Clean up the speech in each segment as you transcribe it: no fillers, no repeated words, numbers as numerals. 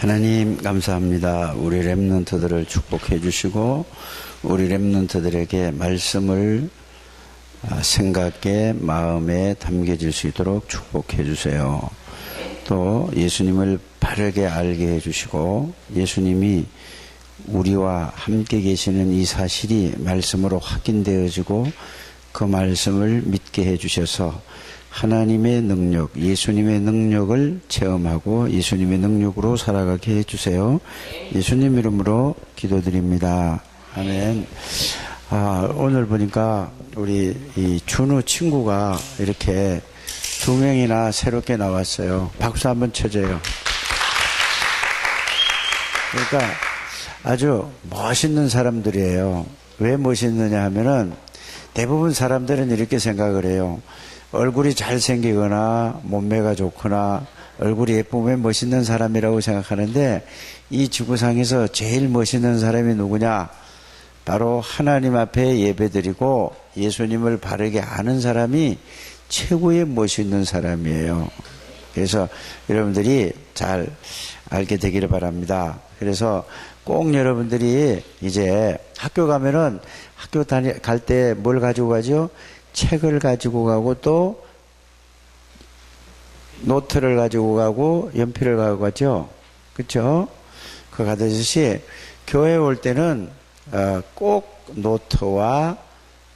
하나님 감사합니다. 우리 렘넌트들을 축복해 주시고 우리 렘넌트들에게 말씀을 생각에 마음에 담겨질 수 있도록 축복해 주세요. 또 예수님을 바르게 알게 해 주시고 예수님이 우리와 함께 계시는 이 사실이 말씀으로 확인되어지고 그 말씀을 믿게 해 주셔서 하나님의 능력, 예수님의 능력을 체험하고 예수님의 능력으로 살아가게 해주세요. 예수님 이름으로 기도드립니다. 아멘. 오늘 보니까 우리 이 준우 친구가 이렇게 2명이나 새롭게 나왔어요. 박수 한번 쳐줘요. 그러니까 아주 멋있는 사람들이에요. 왜 멋있느냐 하면은 대부분 사람들은 이렇게 생각을 해요. 얼굴이 잘생기거나 몸매가 좋거나 얼굴이 예쁘면 멋있는 사람이라고 생각하는데 이 지구상에서 제일 멋있는 사람이 누구냐? 바로 하나님 앞에 예배드리고 예수님을 바르게 아는 사람이 최고의 멋있는 사람이에요. 그래서 여러분들이 잘 알게 되기를 바랍니다. 그래서 꼭 여러분들이 이제 학교 가면은 학교 갈 때 뭘 가지고 가죠? 책을 가지고 가고 또 노트를 가지고 가고 연필을 가지고 가죠. 그렇죠? 그거 가듯이 교회 올 때는 꼭 노트와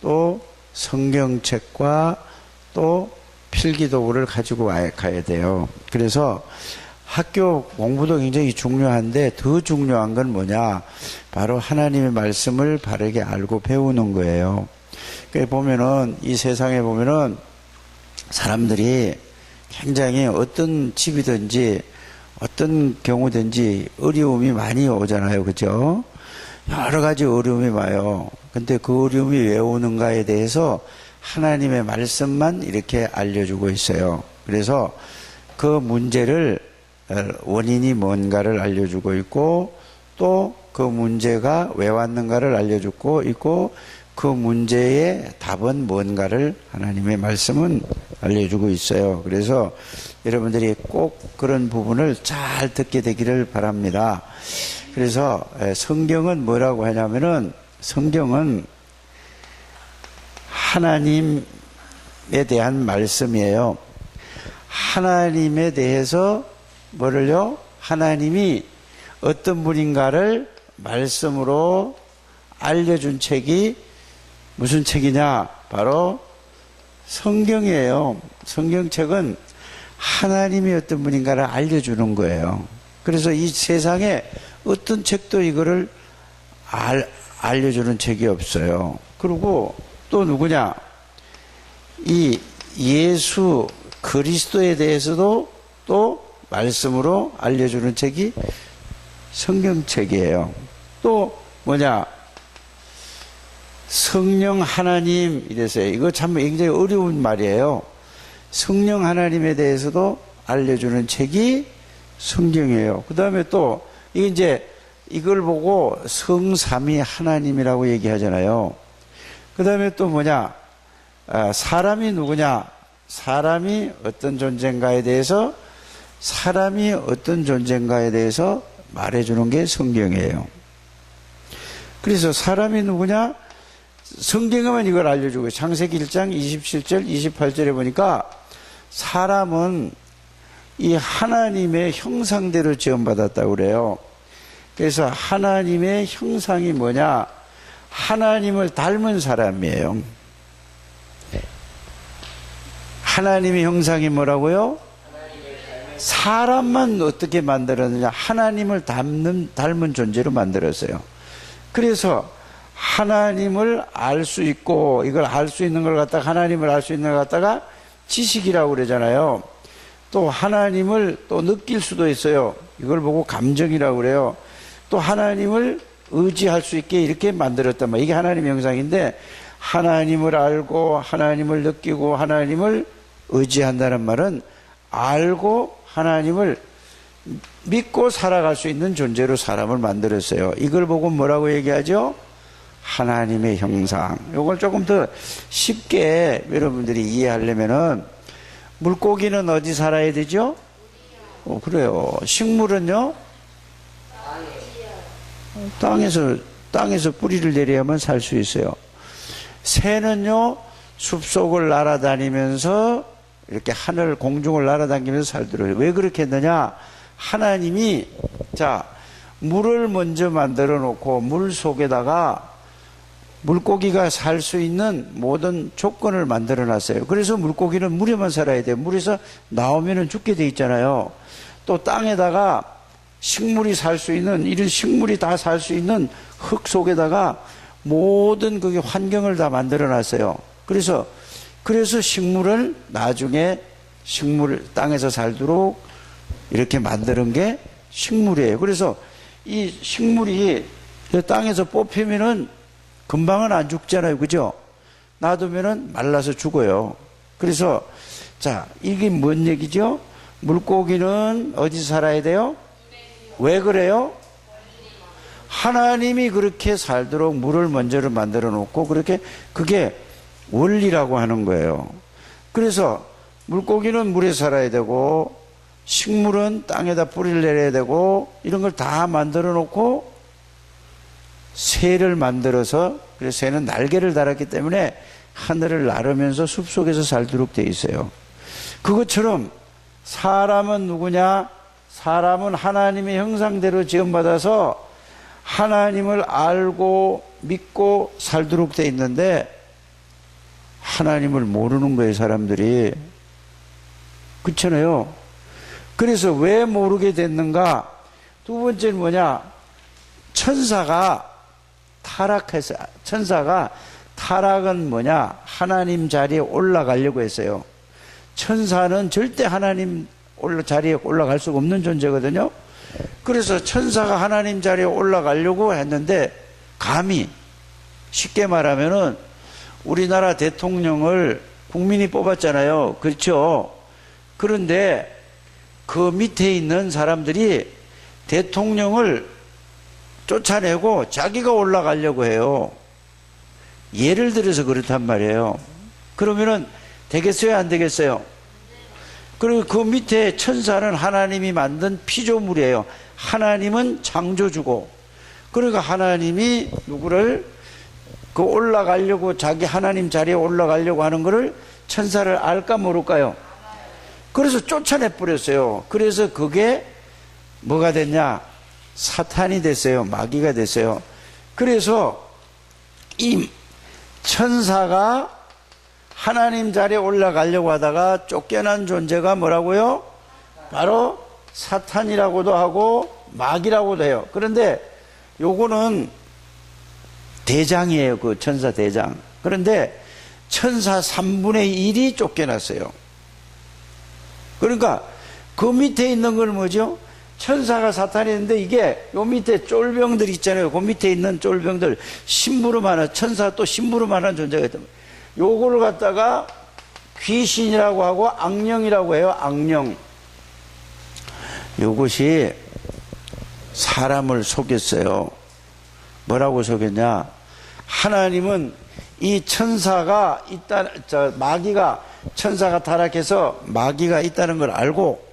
또 성경책과 또 필기도구를 가지고 가야 돼요. 그래서 학교 공부도 굉장히 중요한데 더 중요한 건 뭐냐? 바로 하나님의 말씀을 바르게 알고 배우는 거예요. 보면은 이 세상에 보면은 사람들이 굉장히 어떤 집이든지 어떤 경우든지 어려움이 많이 오잖아요. 그죠? 여러 가지 어려움이 와요. 근데 그 어려움이 왜 오는가에 대해서 하나님의 말씀만 이렇게 알려주고 있어요. 그래서 그 문제를 원인이 뭔가를 알려주고 있고 또 그 문제가 왜 왔는가를 알려주고 있고 그 문제의 답은 뭔가를 하나님의 말씀은 알려주고 있어요. 그래서 여러분들이 꼭 그런 부분을 잘 듣게 되기를 바랍니다. 그래서 성경은 뭐라고 하냐면은 성경은 하나님에 대한 말씀이에요. 하나님에 대해서 뭐를요? 하나님이 어떤 분인가를 말씀으로 알려준 책이 무슨 책이냐? 바로 성경이에요. 성경책은 하나님이 어떤 분인가를 알려주는 거예요. 그래서 이 세상에 어떤 책도 이거를 알려주는 책이 없어요. 그리고 또 누구냐? 이 예수 그리스도에 대해서도 또 말씀으로 알려주는 책이 성경책이에요. 또 뭐냐? 성령 하나님 이래서요. 이거 참 굉장히 어려운 말이에요. 성령 하나님에 대해서도 알려주는 책이 성경이에요. 그 다음에 또 이제 이걸 보고 성삼위 하나님이라고 얘기하잖아요. 그 다음에 또 뭐냐? 사람이 누구냐? 사람이 어떤 존재인가에 대해서 사람이 어떤 존재인가에 대해서 말해주는 게 성경이에요. 그래서 사람이 누구냐? 성경에만 이걸 알려주고 창세기 1장 27절 28절에 보니까 사람은 이 하나님의 형상대로 지음받았다고 그래요. 그래서 하나님의 형상이 뭐냐? 하나님을 닮은 사람이에요. 하나님의 형상이 뭐라고요? 사람만 어떻게 만들었느냐? 하나님을 닮은 존재로 만들었어요. 그래서 하나님을 알 수 있고 이걸 알 수 있는 걸 갖다가 하나님을 알 수 있는 걸 갖다가 지식이라고 그러잖아요. 또 하나님을 또 느낄 수도 있어요. 이걸 보고 감정이라고 그래요. 또 하나님을 의지할 수 있게 이렇게 만들었단 말이에요. 이게 하나님의 형상인데 하나님을 알고 하나님을 느끼고 하나님을 의지한다는 말은 알고 하나님을 믿고 살아갈 수 있는 존재로 사람을 만들었어요. 이걸 보고 뭐라고 얘기하죠? 하나님의 형상. 이걸 조금 더 쉽게 여러분들이 이해하려면은 물고기는 어디 살아야 되죠? 그래요. 식물은요? 땅에서 뿌리를 내려야만 살 수 있어요. 새는요, 숲속을 날아다니면서 이렇게 하늘, 공중을 날아다니면서 살더라고요. 왜 그렇게 했느냐? 하나님이, 물을 먼저 만들어 놓고 물 속에다가 물고기가 살 수 있는 모든 조건을 만들어 놨어요. 그래서 물고기는 물에만 살아야 돼요. 물에서 나오면은 죽게 돼 있잖아요. 또 땅에다가 식물이 살 수 있는, 이런 식물이 다 살 수 있는 흙 속에다가 모든 그 환경을 다 만들어 놨어요. 그래서 식물을 나중에 땅에서 살도록 이렇게 만드는 게 식물이에요. 그래서 이 식물이 땅에서 뽑히면은 금방은 안 죽잖아요. 그죠? 놔두면은 말라서 죽어요. 그래서, 이게 뭔 얘기죠? 물고기는 어디서 살아야 돼요? 왜 그래요? 하나님이 그렇게 살도록 물을 먼저를 만들어 놓고 그게 원리라고 하는 거예요. 그래서 물고기는 물에 살아야 되고 식물은 땅에다 뿌리를 내려야 되고 이런 걸 다 만들어 놓고 새를 만들어서, 그래서 새는 날개를 달았기 때문에 하늘을 나르면서 숲속에서 살도록 돼 있어요. 그것처럼 사람은 누구냐? 사람은 하나님의 형상대로 지음받아서 하나님을 알고 믿고 살도록 돼 있는데 하나님을 모르는 거예요, 사람들이. 그렇잖아요. 그래서 왜 모르게 됐는가? 두 번째는 뭐냐? 천사가 타락해서, 타락은 뭐냐? 하나님 자리에 올라가려고 했어요. 천사는 절대 하나님 자리에 올라갈 수가 없는 존재거든요. 그래서 천사가 하나님 자리에 올라가려고 했는데, 감히, 쉽게 말하면은, 우리나라 대통령을 국민이 뽑았잖아요. 그렇죠? 그런데 그 밑에 있는 사람들이 대통령을 쫓아내고 자기가 올라가려고 해요. 예를 들어서 그렇단 말이에요. 그러면은 되겠어요? 안 되겠어요? 그리고 그 밑에 천사는 하나님이 만든 피조물이에요. 하나님은 창조주고, 그러니까 하나님이 누구를 올라가려고, 자기 하나님 자리에 올라가려고 하는 거를 천사를 알까 모를까요? 그래서 쫓아내 버렸어요. 그래서 그게 뭐가 됐냐? 사탄이 됐어요. 마귀가 됐어요. 그래서 이 천사가 하나님 자리에 올라가려고 하다가 쫓겨난 존재가 뭐라고요? 바로 사탄이라고도 하고 마귀라고도 해요. 그런데 요거는 대장이에요. 그 천사 대장. 그런데 천사 3분의 1이 쫓겨났어요. 그러니까 그 밑에 있는 건 뭐죠? 천사가 사탄이 있는데 이게 요 밑에 쫄병들 있잖아요. 그 밑에 있는 쫄병들, 심부름하는, 천사 또 심부름하는 존재가 있단 말이에요. 요거를 갖다가 귀신이라고 하고 악령이라고 해요. 악령. 요것이 사람을 속였어요. 뭐라고 속였냐? 하나님은 이 천사가 마귀가, 천사가 타락해서 마귀가 있다는 걸 알고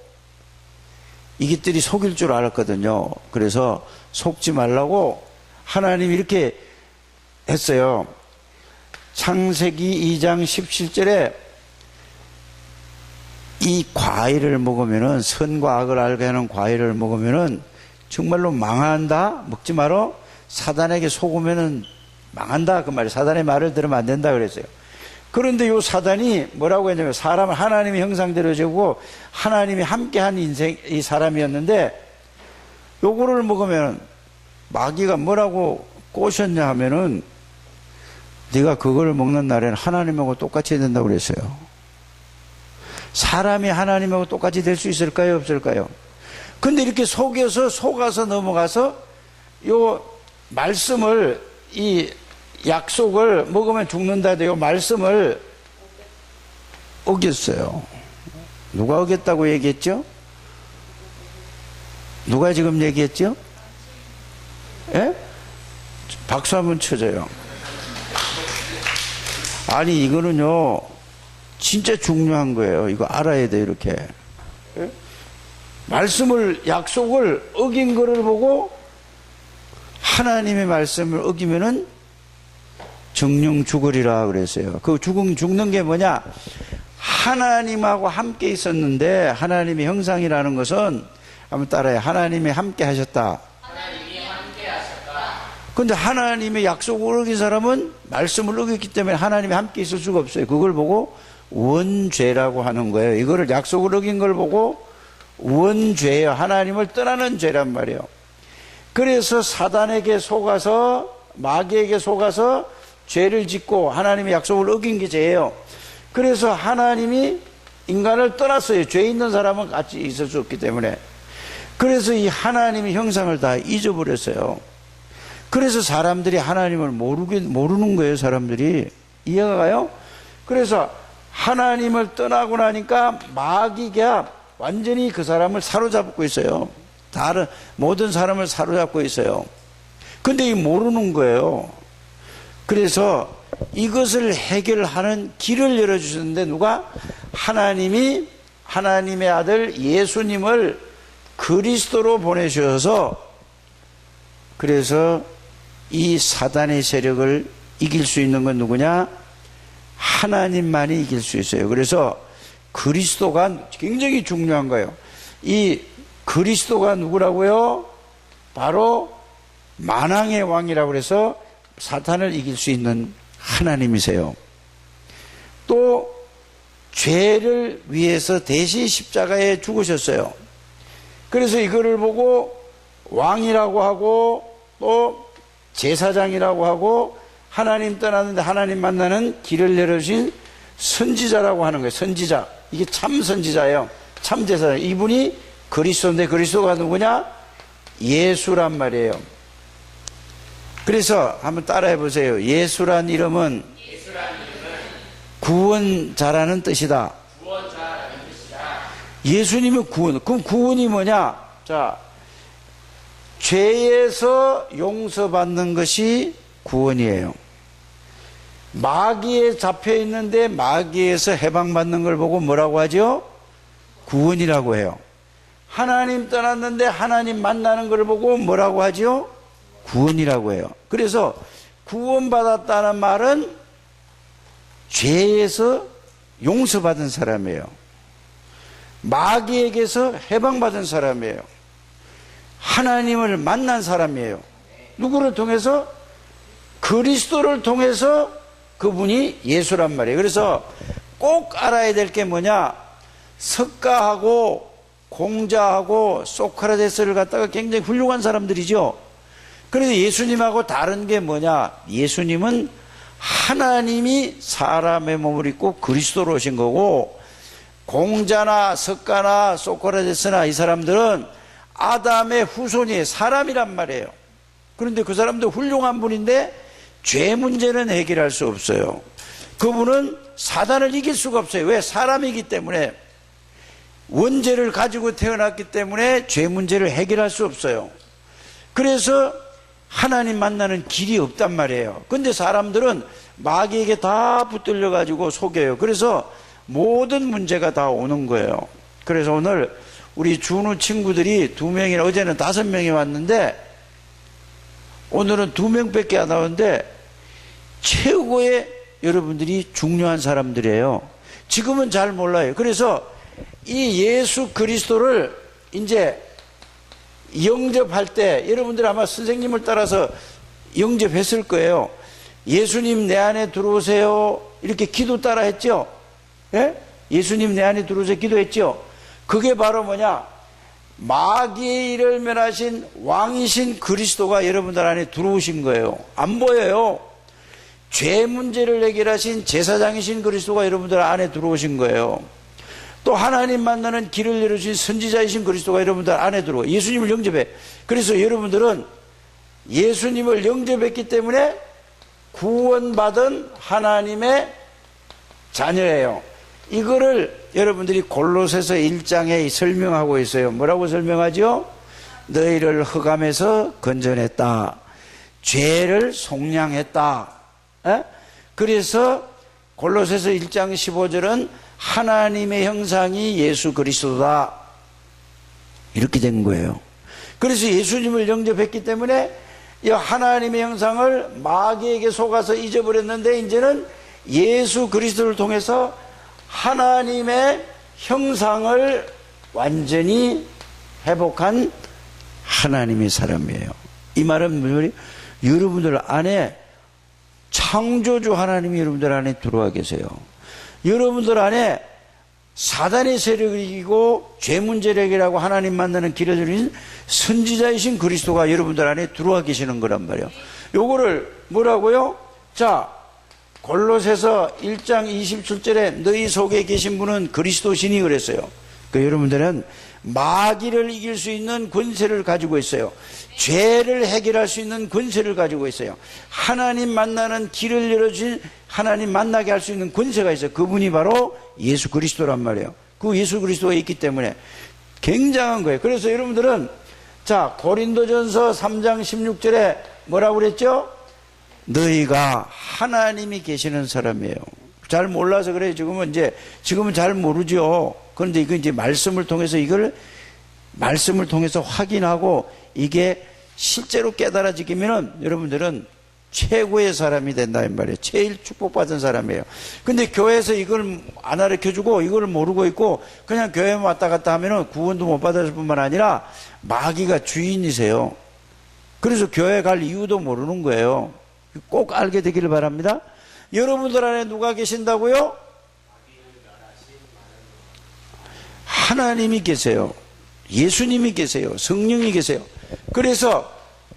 이것들이 속일 줄 알았거든요. 그래서 속지 말라고 하나님이 이렇게 했어요. 창세기 2장 17절에 이 과일을 먹으면은, 선과 악을 알게 하는 과일을 먹으면은 정말로 망한다? 먹지 마라? 사단에게 속으면은 망한다? 그 말이에요. 사단의 말을 들으면 안 된다 그랬어요. 그런데 요 사단이 뭐라고 했냐면, 사람을 하나님의 형상대로 지고 하나님이 함께한 인생, 이 사람이었는데, 요거를 먹으면 마귀가 뭐라고 꼬셨냐 하면은, 네가 그걸 먹는 날에는 하나님하고 똑같이 해야 된다고 그랬어요. 사람이 하나님하고 똑같이 될 수 있을까요? 없을까요? 근데 이렇게 속아서 넘어가서 요 말씀을, 이 약속을 먹으면 죽는다 해도 요 말씀을 어겼어요. 누가 어겼다고 얘기했죠? 누가 지금 얘기했죠? 예? 박수 한번 쳐줘요. 아니, 이거는요, 진짜 중요한 거예요. 이거 알아야 돼요, 이렇게. 예? 말씀을, 약속을 어긴 거를 보고 하나님의 말씀을 어기면은 정령 죽으리라 그랬어요. 그 죽는 게 뭐냐? 하나님하고 함께 있었는데, 하나님의 형상이라는 것은, 한번 따라해. 하나님이 함께 하셨다. 하나님이 함께 하셨다. 근데 하나님의 약속을 어긴 사람은 말씀을 어겼기 때문에 하나님이 함께 있을 수가 없어요. 그걸 보고 원죄라고 하는 거예요. 이거를 약속을 어긴 걸 보고 원죄예요. 하나님을 떠나는 죄란 말이에요. 그래서 사단에게 속아서, 마귀에게 속아서 죄를 짓고 하나님의 약속을 어긴 게 죄예요. 그래서 하나님이 인간을 떠났어요. 죄 있는 사람은 같이 있을 수 없기 때문에. 그래서 이 하나님의 형상을 다 잊어버렸어요. 그래서 사람들이 하나님을 모르는 거예요. 사람들이. 이해가 가요? 그래서 하나님을 떠나고 나니까 마귀가 완전히 그 사람을 사로잡고 있어요. 다른 모든 사람을 사로잡고 있어요. 근데 이 모르는 거예요. 그래서 이것을 해결하는 길을 열어주셨는데, 누가? 하나님이 하나님의 아들 예수님을 그리스도로 보내셔서, 그래서 이 사단의 세력을 이길 수 있는 건 누구냐? 하나님만이 이길 수 있어요. 그래서 그리스도가 굉장히 중요한 거예요. 이 그리스도가 누구라고요? 바로 만왕의 왕이라고 해서 사탄을 이길 수 있는 하나님이세요. 또 죄를 위해서 대신 십자가에 죽으셨어요. 그래서 이거를 보고 왕이라고 하고 또 제사장이라고 하고, 하나님 떠났는데 하나님 만나는 길을 열어주신 선지자라고 하는 거예요. 선지자. 이게 참 선지자예요. 참 제사장. 이분이 그리스도인데, 그리스도가 누구냐? 예수란 말이에요. 그래서 한번 따라해 보세요. 예수란 이름은 구원자라는 뜻이다. 예수님은 구원. 그럼 구원이 뭐냐? 자, 죄에서 용서받는 것이 구원이에요. 마귀에 잡혀 있는데 마귀에서 해방받는 걸 보고 뭐라고 하죠? 구원이라고 해요. 하나님 떠났는데 하나님 만나는 걸 보고 뭐라고 하죠? 구원이라고 해요. 그래서 구원받았다는 말은 죄에서 용서받은 사람이에요. 마귀에게서 해방받은 사람이에요. 하나님을 만난 사람이에요. 누구를 통해서? 그리스도를 통해서 그분이 예수란 말이에요. 그래서 꼭 알아야 될 게 뭐냐? 석가하고 공자하고 소크라테스를 갖다가 굉장히 훌륭한 사람들이죠. 그래서 예수님하고 다른 게 뭐냐? 예수님은 하나님이 사람의 몸을 입고 그리스도로 오신 거고, 공자나 석가나 소크라테스나 이 사람들은 아담의 후손이에요. 사람이란 말이에요. 그런데 그 사람도 훌륭한 분인데 죄 문제는 해결할 수 없어요. 그분은 사단을 이길 수가 없어요. 왜? 사람이기 때문에. 원죄를 가지고 태어났기 때문에 죄 문제를 해결할 수 없어요. 그래서 하나님 만나는 길이 없단 말이에요. 근데 사람들은 마귀에게 다 붙들려 가지고 속여요. 그래서 모든 문제가 다 오는 거예요. 그래서 오늘 우리 준우 친구들이 2명이나, 어제는 5명이 왔는데 오늘은 2명밖에 안 나오는데 최고의 여러분들이 중요한 사람들이에요. 지금은 잘 몰라요. 그래서 이 예수 그리스도를 이제 영접할 때 여러분들 아마 선생님을 따라서 영접했을 거예요. 예수님 내 안에 들어오세요, 이렇게 기도 따라 했죠. 예? 예수님 내 안에 들어오세요 기도했죠. 그게 바로 뭐냐? 마귀의 일을 멸하신 왕이신 그리스도가 여러분들 안에 들어오신 거예요. 안 보여요. 죄 문제를 해결하신 제사장이신 그리스도가 여러분들 안에 들어오신 거예요. 또 하나님 만나는 길을 열어주신 선지자이신 그리스도가 여러분들 안에 들어오고, 예수님을 영접해. 그래서 여러분들은 예수님을 영접했기 때문에 구원받은 하나님의 자녀예요. 이거를 여러분들이 골로새서 1장에 설명하고 있어요. 뭐라고 설명하죠? 너희를 흑암에서 건져냈다. 죄를 속량했다. 에? 그래서 골로새서 1장 15절은 하나님의 형상이 예수 그리스도다. 이렇게 된 거예요. 그래서 예수님을 영접했기 때문에 이 하나님의 형상을 마귀에게 속아서 잊어버렸는데 이제는 예수 그리스도를 통해서 하나님의 형상을 완전히 회복한 하나님의 사람이에요. 이 말은 뭐예요? 여러분들 안에 창조주 하나님이 여러분들 안에 들어와 계세요. 여러분들 안에 사단의 세력을 이기고 죄문제력이라고 하나님 만나는 길을 들인 선지자이신 그리스도가 여러분들 안에 들어와 계시는 거란 말이에요. 요거를 뭐라고요? 자, 골로새서 1장 27절에 너희 속에 계신 분은 그리스도시니 그랬어요. 그 여러분들은 마귀를 이길 수 있는 권세를 가지고 있어요. 죄를 해결할 수 있는 권세를 가지고 있어요. 하나님 만나는 길을 열어주신 하나님 만나게 할 수 있는 권세가 있어요. 그분이 바로 예수 그리스도란 말이에요. 그 예수 그리스도가 있기 때문에 굉장한 거예요. 그래서 여러분들은 자, 고린도전서 3장 16절에 뭐라고 그랬죠? 너희가 하나님이 계시는 사람이에요. 잘 몰라서 그래요. 지금은 잘 모르죠. 그런데 이거 이제 말씀을 통해서 말씀을 통해서 확인하고 이게 실제로 깨달아지기면은 여러분들은 최고의 사람이 된다 이 말이에요. 제일 축복받은 사람이에요. 근데 교회에서 이걸 안 가르쳐주고 이걸 모르고 있고 그냥 교회만 왔다 갔다 하면은 구원도 못 받을 뿐만 아니라 마귀가 주인이세요. 그래서 교회 갈 이유도 모르는 거예요. 꼭 알게 되기를 바랍니다. 여러분들 안에 누가 계신다고요? 하나님이 계세요. 예수님이 계세요. 성령이 계세요. 그래서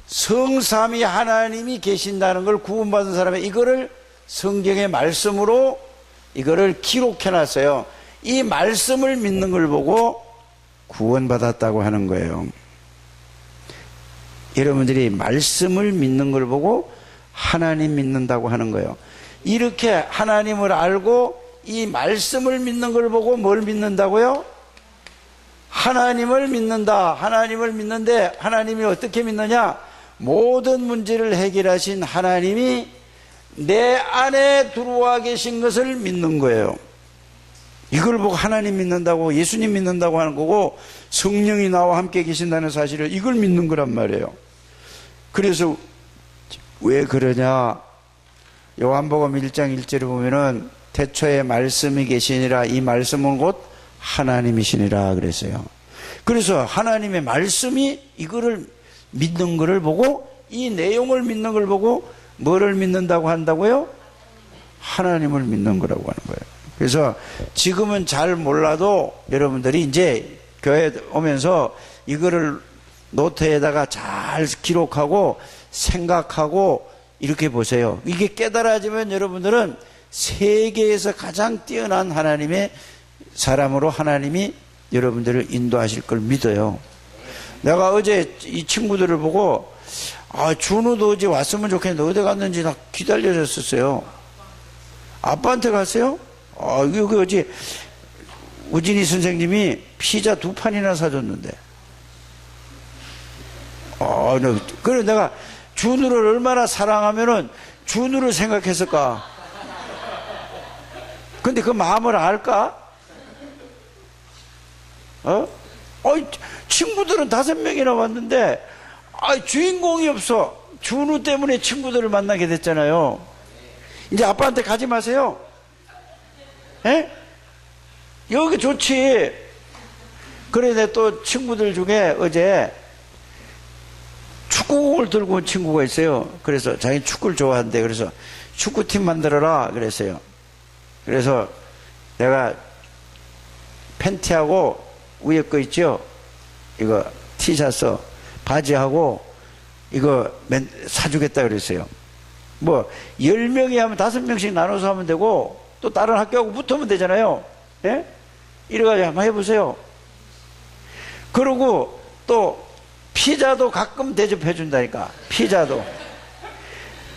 성삼위 하나님이 계신다는 걸 구원받은 사람이 이거를 성경의 말씀으로 이거를 기록해 놨어요. 이 말씀을 믿는 걸 보고 구원받았다고 하는 거예요. 여러분들이 말씀을 믿는 걸 보고 하나님 믿는다고 하는 거예요. 이렇게 하나님을 알고 이 말씀을 믿는 걸 보고 뭘 믿는다고요? 하나님을 믿는다. 하나님을 믿는데 하나님이 어떻게 믿느냐? 모든 문제를 해결하신 하나님이 내 안에 들어와 계신 것을 믿는 거예요. 이걸 보고 하나님 믿는다고 예수님 믿는다고 하는 거고 성령이 나와 함께 계신다는 사실을 이걸 믿는 거란 말이에요. 그래서 왜 그러냐? 요한복음 1장 1절에 보면은 태초에 말씀이 계시니라 이 말씀은 곧 하나님이시니라 그랬어요. 그래서 하나님의 말씀이 이거를 믿는 것을 보고 이 내용을 믿는 걸 보고 뭐를 믿는다고 한다고요? 하나님을 믿는 거라고 하는 거예요. 그래서 지금은 잘 몰라도 여러분들이 이제 교회 오면서 이거를 노트에다가 잘 기록하고 생각하고 이렇게 보세요. 이게 깨달아지면 여러분들은 세계에서 가장 뛰어난 하나님의 사람으로 하나님이 여러분들을 인도하실 걸 믿어요. 내가 어제 이 친구들을 보고 준우도 어제 왔으면 좋겠는데 어디 갔는지 나 기다려졌었어요. 아빠한테 갔어요? 여기 어제 우진이 선생님이 피자 2판이나 사줬는데 그래 내가 준우를 얼마나 사랑하면은 준우를 생각했을까? 근데 그 마음을 알까? 친구들은 5명이나 왔는데 주인공이 없어. 준우 때문에 친구들을 만나게 됐잖아요. 이제 아빠한테 가지 마세요. 에? 여기 좋지. 그래 내가 또 친구들 중에 어제 축구공을 들고 온 친구가 있어요. 그래서 자기 축구를 좋아한대. 그래서 축구팀 만들어라 그랬어요. 그래서 내가 팬티하고 위에 거 있죠? 이거 티셔츠 바지하고 이거 사주겠다 그랬어요. 뭐 10명이 하면 5명씩 나눠서 하면 되고 또 다른 학교하고 붙으면 되잖아요. 예? 이래가지고 한번 해보세요. 그리고 또 피자도 가끔 대접해 준다니까. 피자도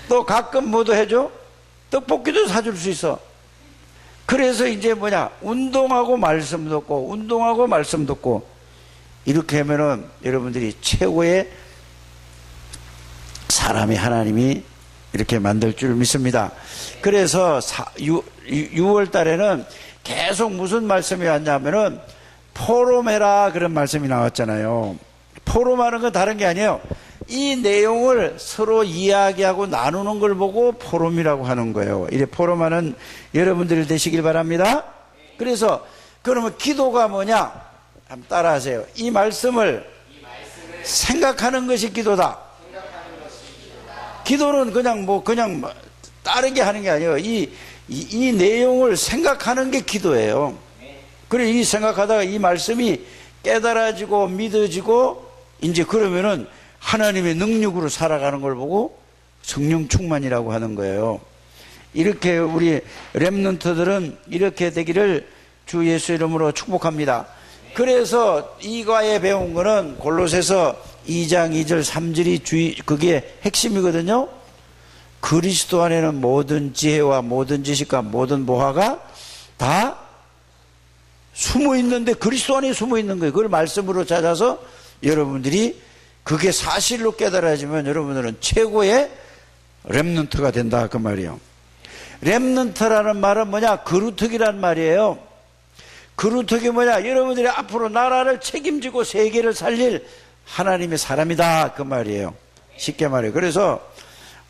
또 가끔 뭐도 해줘? 떡볶이도 사줄 수 있어. 그래서 이제 운동하고 말씀 듣고 운동하고 말씀 듣고 이렇게 하면은 여러분들이 최고의 사람이 하나님이 이렇게 만들 줄 믿습니다. 그래서 6월 달에는 계속 무슨 말씀이 왔냐면은 포럼해라 그런 말씀이 나왔잖아요. 포럼하는 건 다른 게 아니에요. 이 내용을 서로 이야기하고 나누는 걸 보고 포럼이라고 하는 거예요. 이래 포럼하는 여러분들이 되시길 바랍니다. 그래서 그러면 기도가 뭐냐? 한번 따라하세요. 이 말씀을 생각하는 것이 기도다. 기도는 그냥 따르게 하는 게 아니에요. 이 내용을 생각하는 게 기도예요. 그래, 이 생각하다가 이 말씀이 깨달아지고 믿어지고 이제 그러면은 하나님의 능력으로 살아가는 걸 보고 성령 충만이라고 하는 거예요. 이렇게 우리 렘넌트들은 이렇게 되기를 주 예수 이름으로 축복합니다. 그래서 이과에 배운 거는 골로새서 2장 2절 3절이 그게 핵심이거든요. 그리스도 안에는 모든 지혜와 모든 지식과 모든 보화가 다 숨어 있는데 그리스도 안에 숨어 있는 거예요. 그걸 말씀으로 찾아서 여러분들이 그게 사실로 깨달아지면 여러분들은 최고의 렘넌트가 된다 그 말이에요. 렘넌트라는 말은 뭐냐? 그루터기란 말이에요. 그루터기 뭐냐? 여러분들이 앞으로 나라를 책임지고 세계를 살릴 하나님의 사람이다 그 말이에요. 쉽게 말해요. 그래서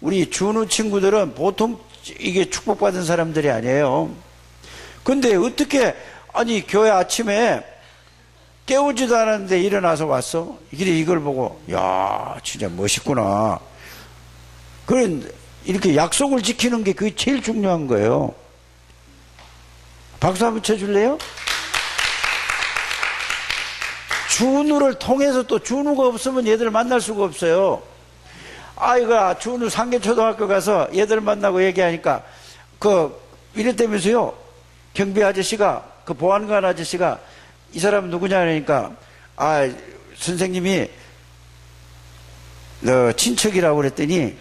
우리 준우 친구들은 보통 이게 축복받은 사람들이 아니에요. 근데 어떻게 아니 교회 아침에 깨우지도 않았는데 일어나서 왔어? 이걸 보고 야 진짜 멋있구나. 그런 이렇게 약속을 지키는 게 그게 제일 중요한 거예요. 박수 한번 쳐줄래요? 준우를 통해서 또 준우가 없으면 얘들 만날 수가 없어요. 아이가 준우 상계초등학교 가서 얘들 만나고 얘기하니까 이랬다면서요. 경비 아저씨가 보안관 아저씨가 이 사람 누구냐 하니까 선생님이 너 친척이라고 그랬더니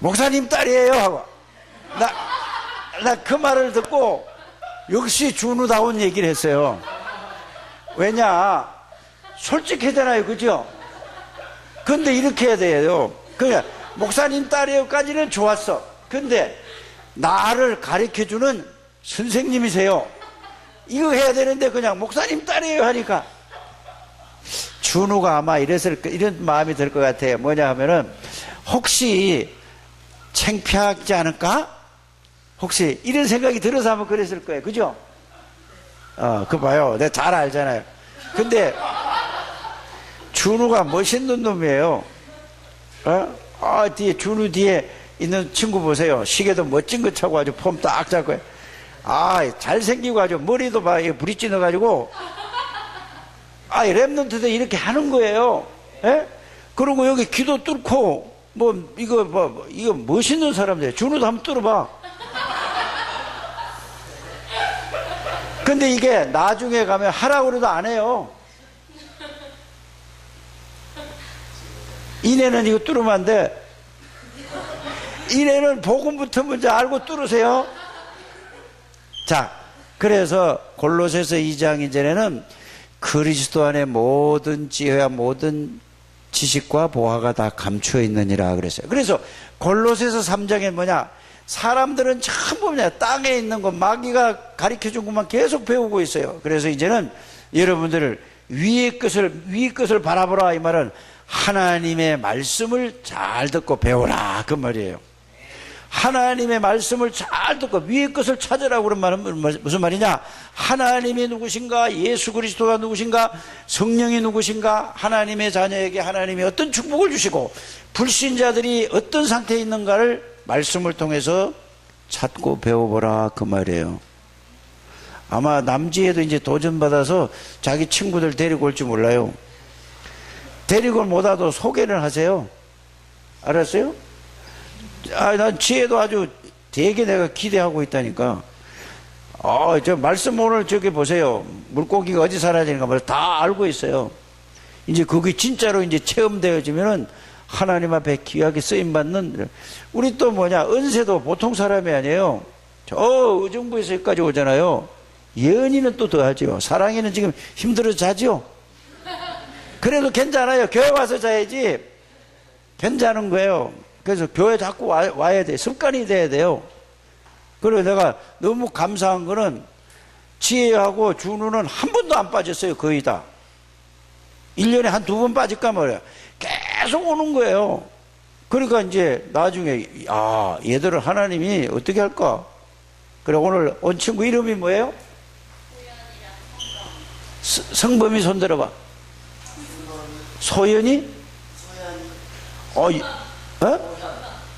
목사님 딸이에요 하고 나 그 말을 듣고 역시 준우다운 얘기를 했어요. 왜냐 솔직하잖아요. 그죠? 근데 이렇게 해야 돼요. 그냥 목사님 딸이요까지는 좋았어. 근데 나를 가르쳐주는 선생님이세요. 이거 해야 되는데 그냥 목사님 딸이에요 하니까 준우가 아마 이런 마음이 들 것 같아요. 뭐냐 하면은 혹시 창피하지 않을까? 혹시 이런 생각이 들어서 하면 그랬을 거예요. 그죠? 그거 봐요. 내가 잘 알잖아요. 근데 준우가 멋있는 놈이에요. 준우 뒤에 있는 친구 보세요. 시계도 멋진 거 차고 아주 폼 딱 잡고 잘생기고 아주 머리도 봐 브릿지 넣어가지고 랩런트도 이렇게 하는 거예요. 예? 그리고 여기 귀도 뚫고 이거 멋있는 사람들. 준우도 한번 뚫어봐. 근데 이게 나중에 가면 하라고 그래도 안 해요. 이내는 이거 뚫으면 안 돼. 이내는 복음부터 먼저 알고 뚫으세요. 자, 그래서 골로새서 2장 이전에는 그리스도 안에 모든 지혜와 모든 지식과 보화가 다 감추어 있느니라 그랬어요. 그래서 골로새서 3장에 뭐냐? 사람들은 전부 땅에 있는 거 마귀가 가르쳐준 것만 계속 배우고 있어요. 그래서 이제는 여러분들을 위의 것을 바라보라. 이 말은 하나님의 말씀을 잘 듣고 배우라 그 말이에요. 하나님의 말씀을 잘 듣고 위의 것을 찾으라고 그런 말은 무슨 말이냐? 하나님이 누구신가? 예수 그리스도가 누구신가? 성령이 누구신가? 하나님의 자녀에게 하나님이 어떤 축복을 주시고 불신자들이 어떤 상태에 있는가를 말씀을 통해서 찾고 배워보라 그 말이에요. 아마 남지에도 이제 도전받아서 자기 친구들 데리고 올지 몰라요. 데리고 못 와도 소개를 하세요. 알았어요? 난 지혜도 아주 되게 내가 기대하고 있다니까. 저 말씀 오늘 저기 보세요. 물고기가 어디 사라지는가 뭐 다 알고 있어요. 이제 그게 진짜로 이제 체험되어지면은 하나님 앞에 귀하게 쓰임받는, 우리 또 은세도 보통 사람이 아니에요. 저 의정부에서 여기까지 오잖아요. 예언이는 또 더 하죠. 사랑이는 지금 힘들어서 자죠. 그래도 괜찮아요. 교회 와서 자야지. 괜찮은 거예요. 그래서 교회 자꾸 와야 돼. 습관이 돼야 돼요. 그리고 내가 너무 감사한 거는 지혜하고 준우는 한 번도 안 빠졌어요. 거의 다. 1년에 한 2번 빠질까 말이야. 계속 오는 거예요. 그러니까 이제 나중에 얘들을 하나님이 어떻게 할까? 그래 오늘 온 친구 이름이 뭐예요? 성범이 손들어봐. 소연이?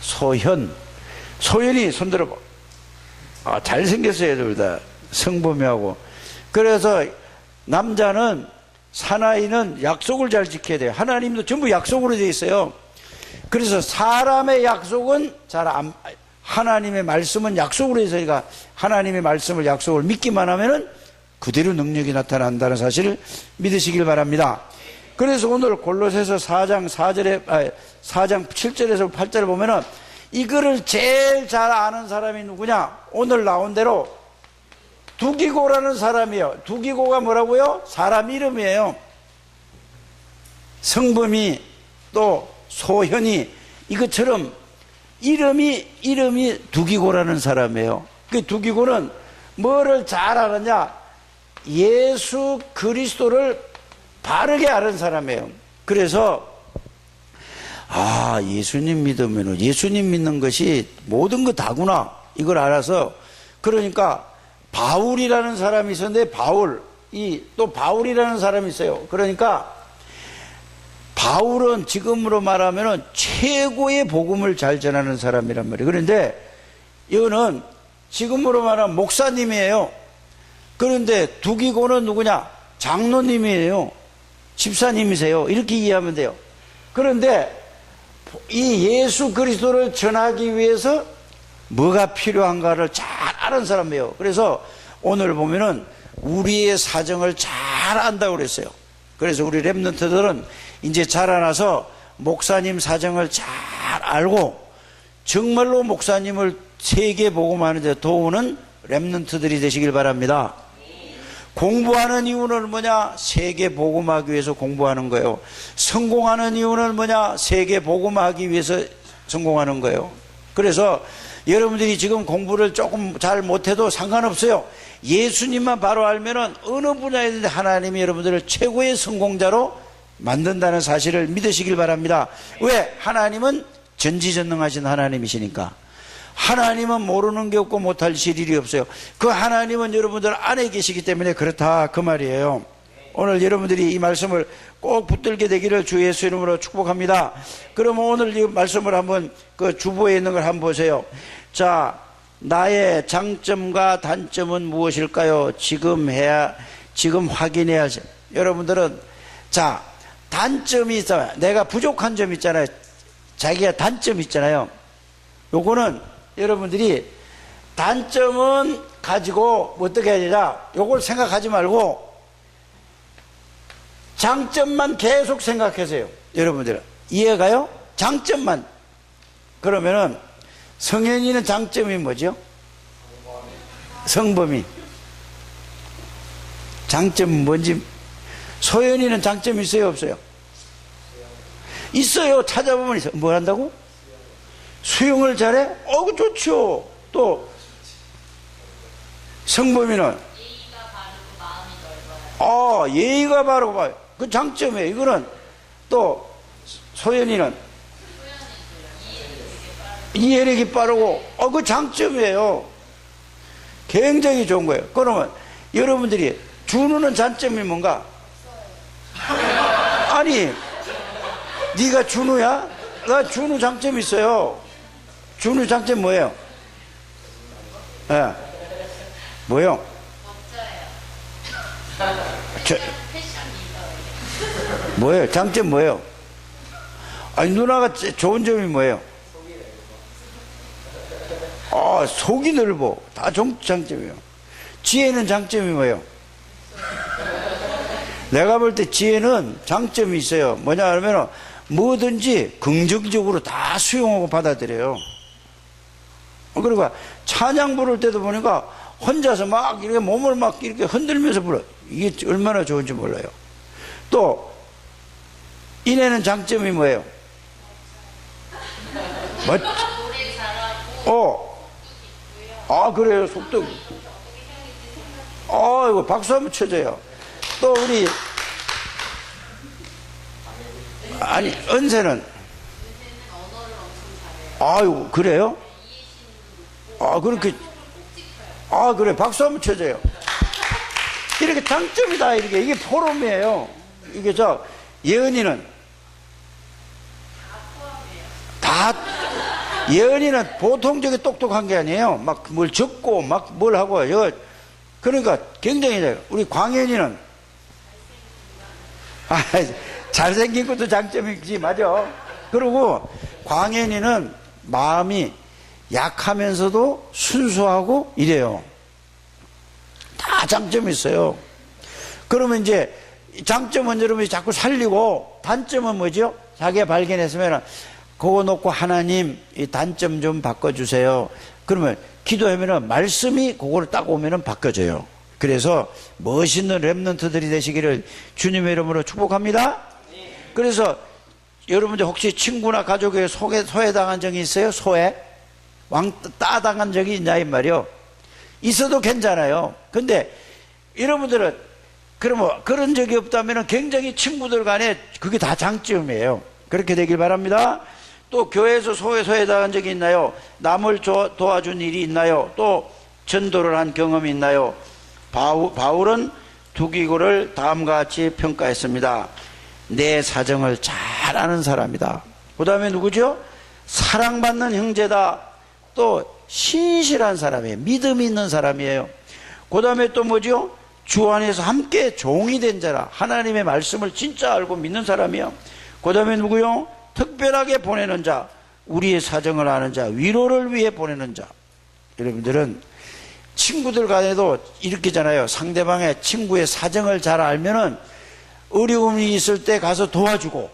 소현. 소연이 손들어봐. 잘생겼어요, 둘 다. 성범이하고. 그래서 남자는, 사나이는 약속을 잘 지켜야 돼요. 하나님도 전부 약속으로 되어 있어요. 그래서 사람의 약속은 하나님의 말씀은 약속으로 해서, 그러니까 하나님의 말씀을 약속을 믿기만 하면은 그대로 능력이 나타난다는 사실을 믿으시길 바랍니다. 그래서 오늘 골로새서 4장 7절에서 8절을 보면은 이거를 제일 잘 아는 사람이 누구냐? 오늘 나온 대로 두기고라는 사람이에요. 두기고가 뭐라고요? 사람 이름이에요. 성범이 또 소현이 이것처럼 이름이 두기고라는 사람이에요. 그 두기고는 뭐를 잘 아느냐? 예수 그리스도를 바르게 아는 사람이에요. 그래서 예수님 믿으면 예수님 믿는 것이 모든 거 다구나 이걸 알아서, 그러니까 바울이라는 사람이 있었는데 또 바울이라는 사람이 있어요. 그러니까 바울은 지금으로 말하면 최고의 복음을 잘 전하는 사람이란 말이에요. 그런데 이거는 지금으로 말하면 목사님이에요. 그런데 두기고는 누구냐? 장로님이에요. 집사님이세요. 이렇게 이해하면 돼요. 그런데 이 예수 그리스도를 전하기 위해서 뭐가 필요한가를 잘 아는 사람이에요. 그래서 오늘 보면은 우리의 사정을 잘 안다고 그랬어요. 그래서 우리 렘넌트들은 이제 자라나서 목사님 사정을 잘 알고 정말로 목사님을 세계 복음하는 데 도우는 렘넌트들이 되시길 바랍니다. 공부하는 이유는 뭐냐? 세계 복음하기 위해서 공부하는 거예요. 성공하는 이유는 뭐냐? 세계 복음하기 위해서 성공하는 거예요. 그래서 여러분들이 지금 공부를 조금 잘 못해도 상관없어요. 예수님만 바로 알면은 어느 분야에든 하나님이 여러분들을 최고의 성공자로 만든다는 사실을 믿으시길 바랍니다. 왜? 하나님은 전지전능하신 하나님이시니까. 하나님은 모르는 게 없고 못할 일이 없어요. 그 하나님은 여러분들 안에 계시기 때문에 그렇다 그 말이에요. 오늘 여러분들이 이 말씀을 꼭 붙들게 되기를 주 예수 이름으로 축복합니다. 그러면 오늘 이 말씀을 한번 그 주보에 있는 걸 한번 보세요. 자, 나의 장점과 단점은 무엇일까요? 지금 확인해야 하죠. 여러분들은 자, 단점이 있어요. 내가 부족한 점 있잖아요. 자기가 단점 있잖아요. 요거는 여러분들이 단점은 가지고 어떻게 해야 되냐? 요걸 생각하지 말고 장점만 계속 생각하세요. 여러분들 이해가요? 장점만. 그러면은 성현이는 장점이 뭐죠? 성범이. 장점은 뭔지. 소연이는 장점이 있어요, 없어요? 있어요. 찾아보면 있어요. 뭘 한다고? 수영을 잘해? 그 좋죠. 또 성범이는 예의가 바르고 마음이 넓어요. 예의가 바르고 봐요. 그 장점이에요. 이거는 또 소연이는 이해력이 빠르고 그 장점이에요. 굉장히 좋은 거예요. 그러면 여러분들이 준우는 장점이 뭔가? 아니, 네가 준우야? 나 준우 장점이 있어요. 준우 장점 뭐예요? 뭐요? 뭐예요? 장점 뭐예요? 아니, 누나가 좋은 점이 뭐예요? 속이 넓어. 다 장점이에요. 지혜는 장점이 뭐예요? 내가 볼 때 지혜는 장점이 있어요. 뭐냐 하면 뭐든지 긍정적으로 다 수용하고 받아들여요. 그러니까 찬양 부를 때도 보니까 혼자서 막 이렇게 몸을 막 이렇게 흔들면서 불러. 이게 얼마나 좋은지 몰라요. 또 이내는 장점이 뭐예요? 노래 잘하고 그래요. 속도. 이거 박수 한번 쳐줘요. 또 우리 아니, 은세는? 언어를 엄청 잘해요. 아유, 그래요? 이해심도 아, 그렇게, 꼭 찍혀요. 아, 그래. 박수 한번 쳐줘요. 이렇게 장점이다, 이렇게. 이게 포럼이에요. 이게 예은이는? 다, 예은이는 보통 저게 똑똑한 게 아니에요. 막 뭘 적고, 막 뭘 하고, 그러니까 굉장히 잘해요. 우리 광현이는? 아, 잘생긴 것도 장점이지, 맞아. 그리고 광현이는 마음이 약하면서도 순수하고 이래요. 다 장점이 있어요. 그러면 이제 장점은 여러분이 자꾸 살리고 단점은 뭐죠? 자기가 발견했으면 그거 놓고 하나님 이 단점 좀 바꿔주세요. 그러면 기도하면은 말씀이 그거를 딱 오면은 바꿔져요. 그래서 멋있는 랩런트들이 되시기를 주님의 이름으로 축복합니다. 그래서 여러분들 혹시 친구나 가족에게 소외당한 적이 있어요? 왕따 당한 적이 있냐 이 말이요. 있어도 괜찮아요. 근데 여러분들은 그런 적이 없다면 굉장히 친구들 간에 그게 다 장점이에요. 그렇게 되길 바랍니다. 또 교회에서 소외당한 적이 있나요? 남을 도와준 일이 있나요? 또 전도를 한 경험이 있나요? 바울은 두기고를 다음과 같이 평가했습니다. 내 사정을 잘 아는 사람이다. 그 다음에 누구죠? 사랑받는 형제다. 또 신실한 사람이에요. 믿음이 있는 사람이에요. 그 다음에 또 뭐죠? 주 안에서 함께 종이 된 자라. 하나님의 말씀을 진짜 알고 믿는 사람이요. 그 다음에 누구요? 특별하게 보내는 자. 우리의 사정을 아는 자. 위로를 위해 보내는 자. 여러분들은 친구들 간에도 이렇게잖아요. 상대방의 친구의 사정을 잘 알면은 어려움이 있을 때 가서 도와주고,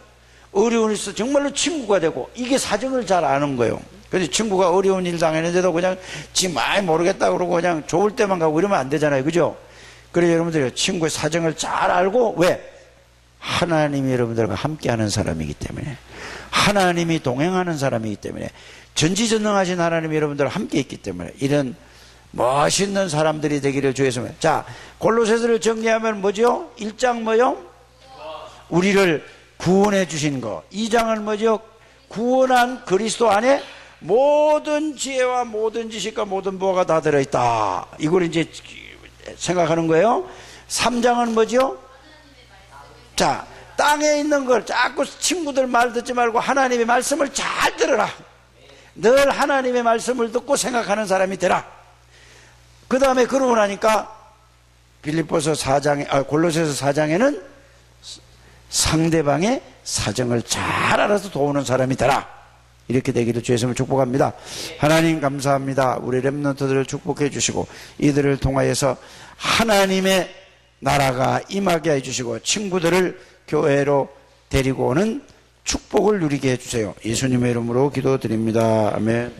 어려움이 있을 때 정말로 친구가 되고, 이게 사정을 잘 아는 거예요. 그래서 친구가 어려운 일 당했는데도 그냥 지 많이 모르겠다 그러고 그냥 좋을 때만 가고 이러면 안 되잖아요. 그죠? 그래서 여러분들이 친구의 사정을 잘 알고, 왜? 하나님이 여러분들과 함께 하는 사람이기 때문에, 하나님이 동행하는 사람이기 때문에, 전지전능하신 하나님이 여러분들과 함께 있기 때문에, 이런 멋있는 사람들이 되기를 주에서. 자, 골로새서를 정리하면 뭐죠? 1장 뭐요? 우리를 구원해 주신 거. 2장은 뭐죠? 구원한 그리스도 안에 모든 지혜와 모든 지식과 모든 보화가 다 들어있다. 이걸 이제 생각하는 거예요. 3장은 뭐죠? 자, 땅에 있는 걸 자꾸 친구들 말 듣지 말고 하나님의 말씀을 잘 들어라. 늘 하나님의 말씀을 듣고 생각하는 사람이 되라. 그 다음에 그러고 나니까 골로새서 4장에는 상대방의 사정을 잘 알아서 도우는 사람이 되라. 이렇게 되기를 주의 이름으로 축복합니다. 하나님 감사합니다. 우리 렘넌트들을 축복해 주시고 이들을 통하여서 하나님의 나라가 임하게 해주시고 친구들을 교회로 데리고 오는 축복을 누리게 해주세요. 예수님의 이름으로 기도드립니다. 아멘.